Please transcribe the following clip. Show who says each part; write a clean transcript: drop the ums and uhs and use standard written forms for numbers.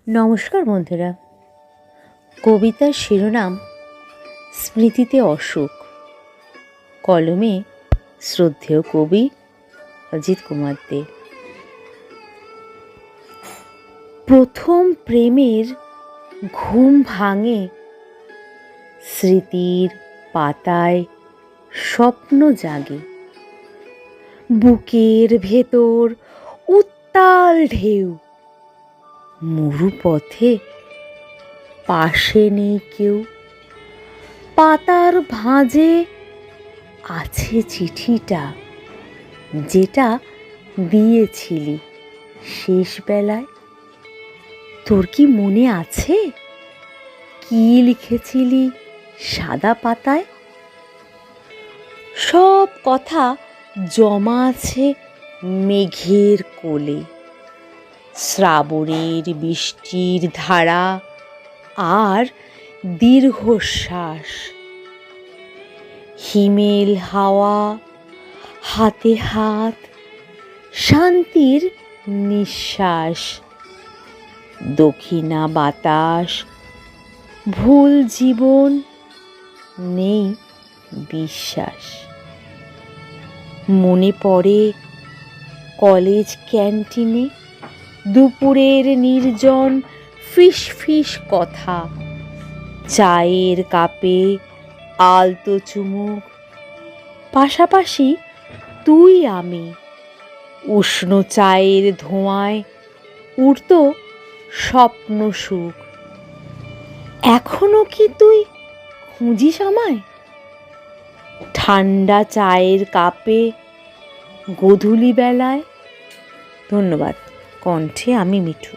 Speaker 1: নমস্কার বন্ধুরা। কবিতার শিরোনাম স্মৃতিতে অসুখ, কলমে শ্রদ্ধেয় কবি অজিত কুমার দে। প্রথম প্রেমের ঘুম ভাঙে, স্মৃতির পাতায় স্বপ্ন জাগে। বুকের ভেতর উত্তাল ঢেউ, মরু পথে পাশে নেই কেউ। পাতার ভাঁজে আছে চিঠিটা, যেটা দিয়েছিলি শেষ বেলায়। তোর কি মনে আছে কি লিখেছিলি সাদা পাতায়? সব কথা জমা আছে মেঘের কোলে, শ্রাবণের বৃষ্টির ধারা আর দীর্ঘশ্বাস। হিমেল হাওয়া, হাতে হাত, শান্তির নিঃশ্বাস। দক্ষিণা বাতাস, ভুল জীবন, নেই বিশ্বাস। মনে পড়ে কলেজ ক্যান্টিনে দুপুরের নির্জন ফিস ফিস কথা। চায়ের কাপে আলতো চুমুক, পাশাপাশি তুই আমি। উষ্ণ চায়ের ধোঁয়ায় উড়ত স্বপ্ন সুখ। এখনো কি তুই খুঁজিস আমায়? ঠান্ডা চায়ের কাপে গোধূলি বেলায়। ধন্যবাদ। কণ্ঠে আমি মিঠু।